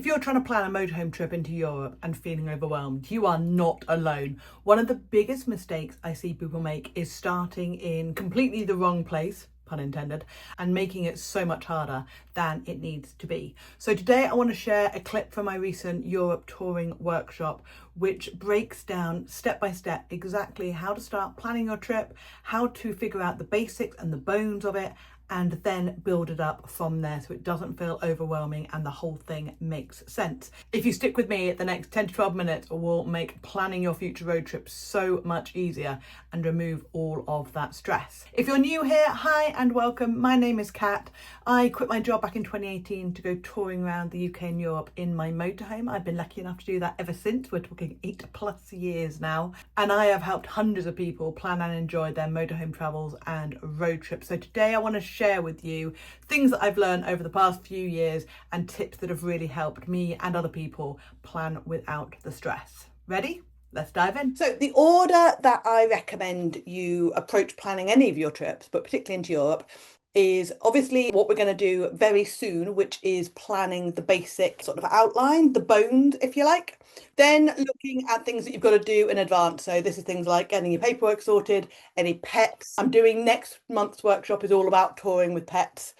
If you're trying to plan a motorhome trip into Europe and feeling overwhelmed, you are not alone. One of the biggest mistakes I see people make is starting in completely the wrong place, pun intended, and making it so much harder than it needs to be. So today I want to share a clip from my recent Europe touring workshop, which breaks down step by step exactly how to start planning your trip, how to figure out the basics and the bones of it, and then build it up from there so it doesn't feel overwhelming and the whole thing makes sense. If you stick with me, the next 10 to 12 minutes will make planning your future road trip so much easier and remove all of that stress. If you're new here, hi and welcome. My name is Kat. I quit my job back in 2018 to go touring around the UK and Europe in my motorhome. I've been lucky enough to do that ever since. We're talking 8+ years now. And I have helped hundreds of people plan and enjoy their motorhome travels and road trips. So today I want to share with you things that I've learned over the past few years and tips that have really helped me and other people plan without the stress. Ready? Let's dive in. So the order that I recommend you approach planning any of your trips, but particularly into Europe, is obviously what we're going to do very soon, which is planning the basic sort of outline, the bones, if you like. Then looking at things that you've got to do in advance. So this is things like getting your paperwork sorted, any pets. I'm doing next month's workshop is all about touring with pets,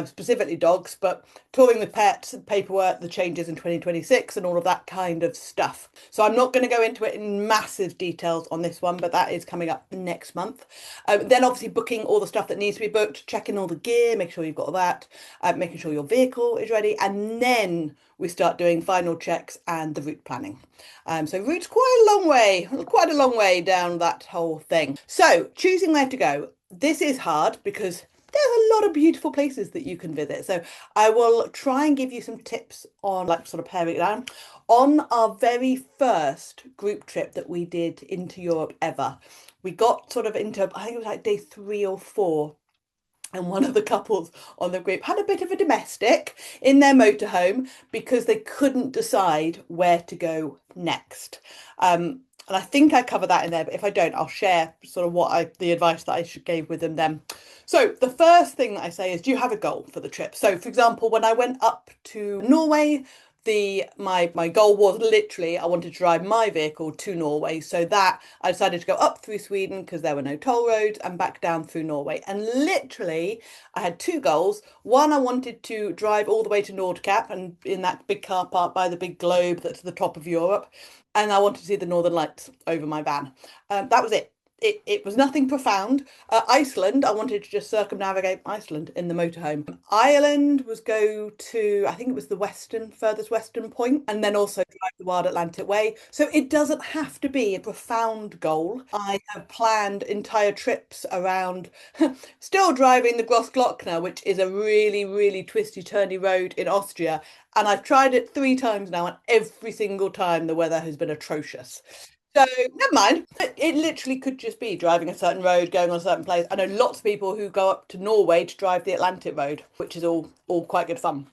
specifically dogs, but touring with pets, paperwork, the changes in 2026 and all of that kind of stuff. So I'm not going to go into it in massive details on this one, but that is coming up next month. Then obviously booking all the stuff that needs to be booked, checking all the gear, make sure you've got all that, making sure your vehicle is ready, and then we start doing final checks and the route planning. So route's quite a long way down that whole thing. So choosing where to go. This is hard because there's a lot of beautiful places that you can visit. So I will try and give you some tips on like sort of paring it down. On our very first group trip that we did into Europe ever, we got sort of into, I think it was like day 3 or 4. And one of the couples on the group had a bit of a domestic in their motorhome because they couldn't decide where to go next. And I think I cover that in there, but if I don't, I'll share sort of the advice that I gave with them then. So the first thing that I say is, do you have a goal for the trip? So for example, when I went up to Norway, my goal was literally I wanted to drive my vehicle to Norway, so that I decided to go up through Sweden because there were no toll roads and back down through Norway. And literally I had 2 goals. One, I wanted to drive all the way to Nordkapp and in that big car park by the big globe that's at the top of Europe, and I wanted to see the Northern Lights over my van. That was it. It was nothing profound. Iceland, I wanted to just circumnavigate Iceland in the motorhome. Ireland was go to, I think it was the furthest western point, and then also drive the Wild Atlantic Way. So it doesn't have to be a profound goal. I have planned entire trips around still driving the Grossglockner, which is a really, really twisty, turny road in Austria. And I've tried it 3 times now, and every single time the weather has been atrocious. So never mind. It literally could just be driving a certain road, going on a certain place. I know lots of people who go up to Norway to drive the Atlantic Road, which is all quite good fun.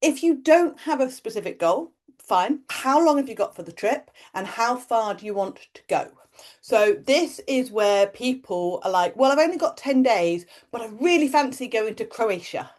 If you don't have a specific goal, fine. How long have you got for the trip and how far do you want to go? So this is where people are like, well, I've only got 10 days, but I really fancy going to Croatia.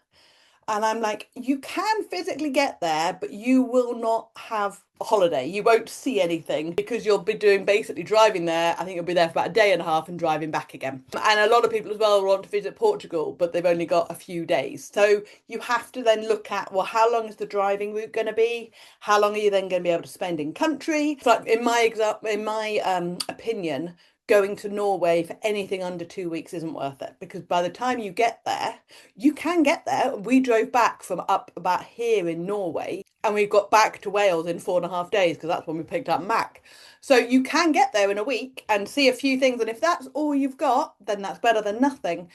And I'm like, you can physically get there, but you will not have a holiday. You won't see anything because you'll be doing basically driving there. I think you'll be there for about a day and a half and driving back again. And a lot of people as well want to visit Portugal, but they've only got a few days. So you have to then look at, well, how long is the driving route going to be? How long are you then going to be able to spend in country? So like in my opinion, going to Norway for anything under 2 weeks isn't worth it because by the time you get there, you can get there. We drove back from up about here in Norway and we got back to Wales in 4.5 days because that's when we picked up Mac. So you can get there in a week and see a few things. And if that's all you've got, then that's better than nothing.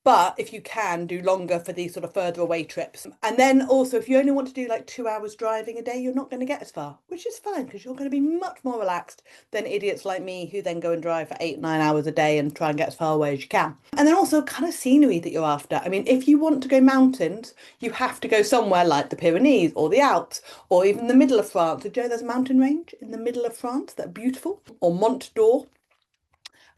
But if you can, do longer for these sort of further away trips. And then also, if you only want to do like 2 hours driving a day, you're not going to get as far, which is fine because you're going to be much more relaxed than idiots like me who then go and drive for 8, 9 hours a day and try and get as far away as you can. And then also kind of scenery that you're after. I mean, if you want to go mountains, you have to go somewhere like the Pyrenees or the Alps or even the middle of France. Did you know there's a mountain range in the middle of France that are beautiful? Or Mont d'Or.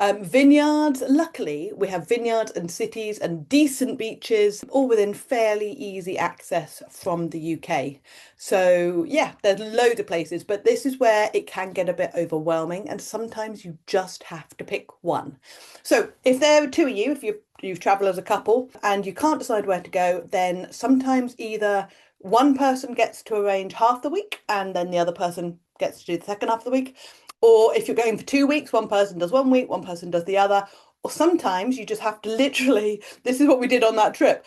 Vineyards, luckily, we have vineyards and cities and decent beaches, all within fairly easy access from the UK. So, yeah, there's loads of places, but this is where it can get a bit overwhelming, and sometimes you just have to pick one. So, if there are two of you, if you've travelled as a couple and you can't decide where to go, then sometimes either one person gets to arrange half the week and then the other person gets to do the second half of the week. Or if you're going for 2 weeks, one person does one week, one person does the other. Or sometimes you just have to literally, this is what we did on that trip,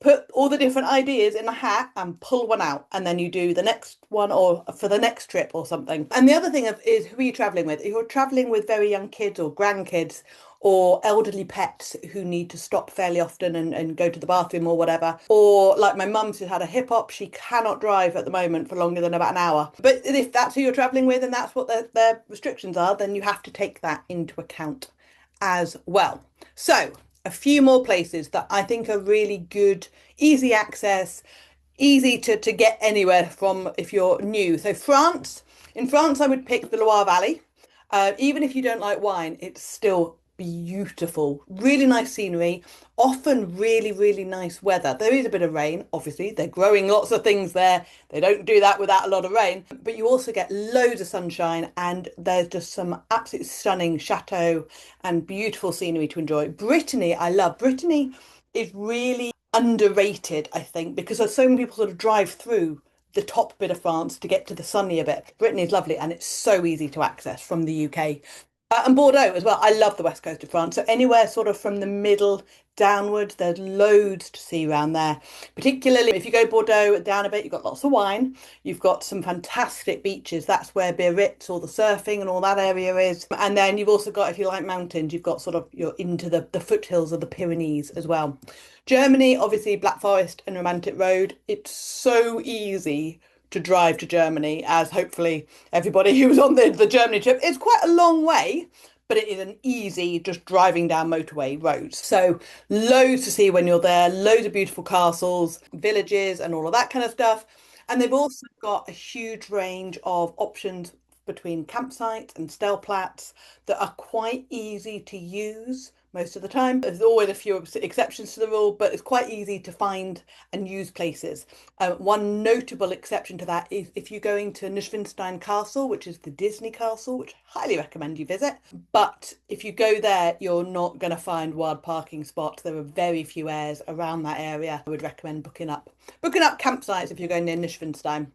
put all the different ideas in a hat and pull one out. And then you do the next one or for the next trip or something. And the other thing is who are you traveling with? If you're traveling with very young kids or grandkids, or elderly pets who need to stop fairly often and go to the bathroom or whatever. Or like my mum's who had a hip hop, she cannot drive at the moment for longer than about an hour. But if that's who you're traveling with and that's what their restrictions are, then you have to take that into account as well. So a few more places that I think are really good, easy access, easy to get anywhere from if you're new. So in France, I would pick the Loire Valley. Even if you don't like wine, it's still beautiful. Really nice scenery, often really, really nice weather. There is a bit of rain, obviously. They're growing lots of things there. They don't do that without a lot of rain, but you also get loads of sunshine and there's just some absolutely stunning chateau and beautiful scenery to enjoy. Brittany, I love. Brittany is really underrated, I think, because there's so many people sort of drive through the top bit of France to get to the sunnier bit. Brittany is lovely and it's so easy to access from the UK. And Bordeaux as well. I love the west coast of France. So anywhere sort of from the middle downwards, there's loads to see around there. Particularly if you go Bordeaux down a bit, you've got lots of wine. You've got some fantastic beaches. That's where Biarritz, all the surfing and all that area is. And then you've also got, if you like mountains, you've got sort of, you're into the foothills of the Pyrenees as well. Germany, obviously Black Forest and Romantic Road. It's so easy to drive to Germany, as hopefully everybody who was on the Germany trip. It's quite a long way, but it is an easy just driving down motorway roads. So loads to see when you're there, loads of beautiful castles, villages, and all of that kind of stuff. And they've also got a huge range of options between campsites and stellplats that are quite easy to use most of the time. There's always a few exceptions to the rule, but it's quite easy to find and use places. One notable exception to that is if you're going to Neuschwanstein Castle, which is the Disney castle, which I highly recommend you visit. But if you go there, you're not going to find wild parking spots. There are very few airs around that area. I would recommend booking up campsites if you're going near Neuschwanstein.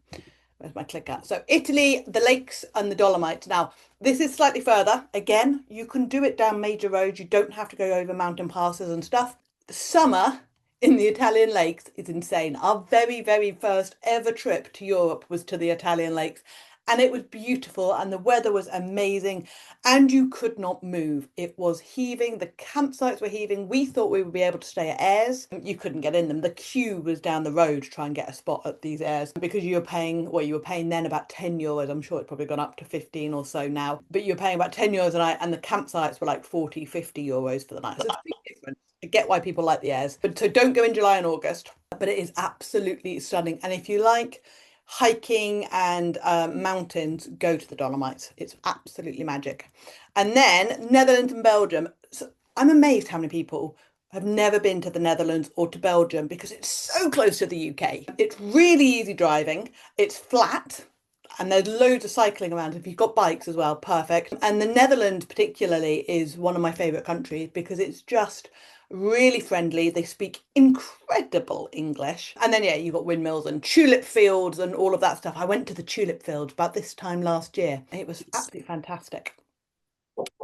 Where's my clicker? So Italy, the lakes and the Dolomites. Now, this is slightly further. Again, you can do it down major roads. You don't have to go over mountain passes and stuff. The summer in the Italian lakes is insane. Our very, very first ever trip to Europe was to the Italian lakes. And it was beautiful and the weather was amazing and you could not move. It was heaving. The campsites were heaving. We thought we would be able to stay at Airs. You couldn't get in them. The queue was down the road to try and get a spot at these Airs because you were paying then about 10 euros. I'm sure it's probably gone up to 15 or so now, but you were paying about 10 euros a night and the campsites were like 40, 50 euros for the night. So it's a big difference. I get why people like the Airs. But so don't go in July and August, but it is absolutely stunning. And if you like hiking and mountains, go to the Dolomites. It's absolutely magic. And then Netherlands and Belgium. So I'm amazed how many people have never been to the Netherlands or to Belgium because it's so close to the UK. It's really easy driving. It's flat. And there's loads of cycling around. If you've got bikes as well, perfect. And the Netherlands particularly is one of my favourite countries because it's just really friendly. They speak incredible English. And then, yeah, you've got windmills and tulip fields and all of that stuff. I went to the tulip fields about this time last year. It was absolutely fantastic.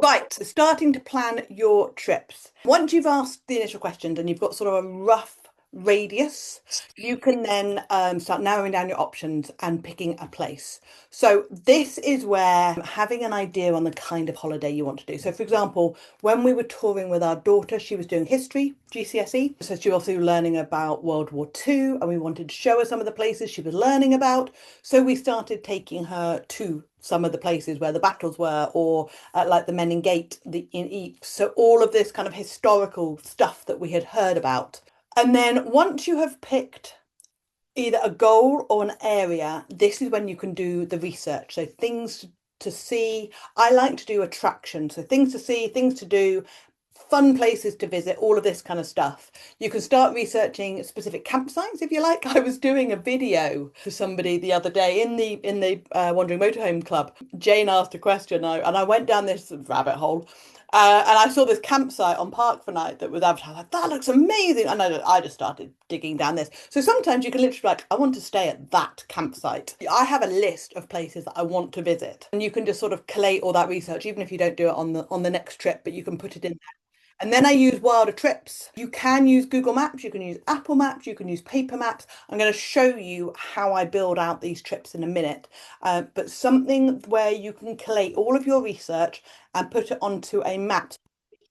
Right, so starting to plan your trips. Once you've asked the initial questions and you've got sort of a rough radius, you can then start narrowing down your options and picking a place. So this is where having an idea on the kind of holiday you want to do. So for example, when we were touring with our daughter, she was doing history, GCSE. So she was also learning about World War II and we wanted to show her some of the places she was learning about. So we started taking her to some of the places where the battles were or like the Menin Gate in Ypres. So all of this kind of historical stuff that we had heard about. And then once you have picked either a goal or an area, this is when you can do the research. So things to see. I like to do attractions, so things to see, things to do, fun places to visit, all of this kind of stuff. You can start researching specific campsites if you like. I was doing a video for somebody the other day in the Wandering Motorhome Club. Jane asked a question, and I went down this rabbit hole. And I saw this campsite on Park for Night that was advertised. Like, that looks amazing. And I just started digging down this. So sometimes you can literally be like, I want to stay at that campsite. I have a list of places that I want to visit. And you can just sort of collate all that research, even if you don't do it on the next trip, but you can put it in. And then I use Wilder Trips. You can use Google Maps, you can use Apple Maps, you can use paper maps. I'm going to show you how I build out these trips in a minute. But something where you can collate all of your research and put it onto a map so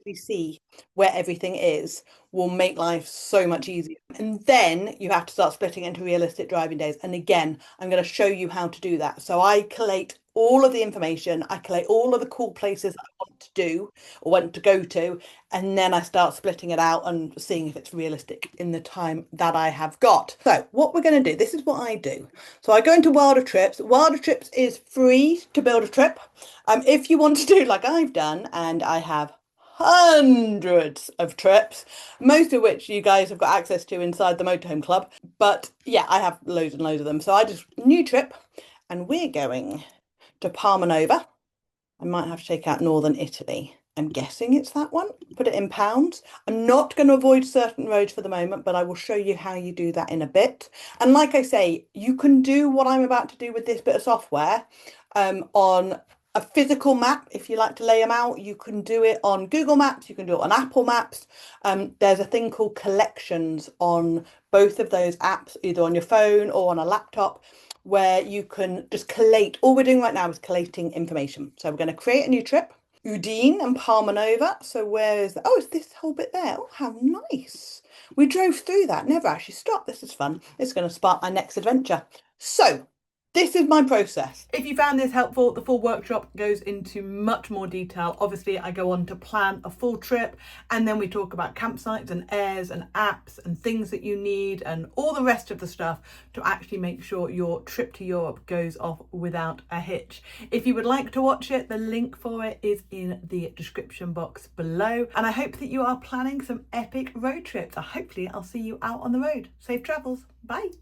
you see where everything is will make life so much easier. And then you have to start splitting into realistic driving days. And again, I'm going to show you how to do that. So I collate all of the information, I collate all of the cool places I want to do or want to go to, and then I start splitting it out and seeing if it's realistic in the time that I have got. So what we're going to do, this is what I do. So I go into Wilder Trips. Wilder Trips is free to build a trip. If you want to do like I've done, and I have hundreds of trips, most of which you guys have got access to inside the Motorhome Club. But yeah, I have loads and loads of them. So I just new trip, and we're going to Palmanova. I might have to take out Northern Italy. I'm guessing it's that one. Put it in pounds. I'm not going to avoid certain roads for the moment, but I will show you how you do that in a bit. And like I say, you can do what I'm about to do with this bit of software on a physical map. If you like to lay them out, you can do it on Google Maps, you can do it on Apple Maps. There's a thing called collections on both of those apps, either on your phone or on a laptop, where you can just collate. All we're doing right now is collating information. So we're going to create a new trip. Udine and Palmanova. So where is that? Oh, it's this whole bit there. Oh, how nice. We drove through that, never actually stopped. This is fun. It's going to spark my next adventure. So this is my process. If you found this helpful, the full workshop goes into much more detail. Obviously, I go on to plan a full trip, and then we talk about campsites and airs and apps and things that you need and all the rest of the stuff to actually make sure your trip to Europe goes off without a hitch. If you would like to watch it, the link for it is in the description box below. And I hope that you are planning some epic road trips. Hopefully, I'll see you out on the road. Safe travels. Bye.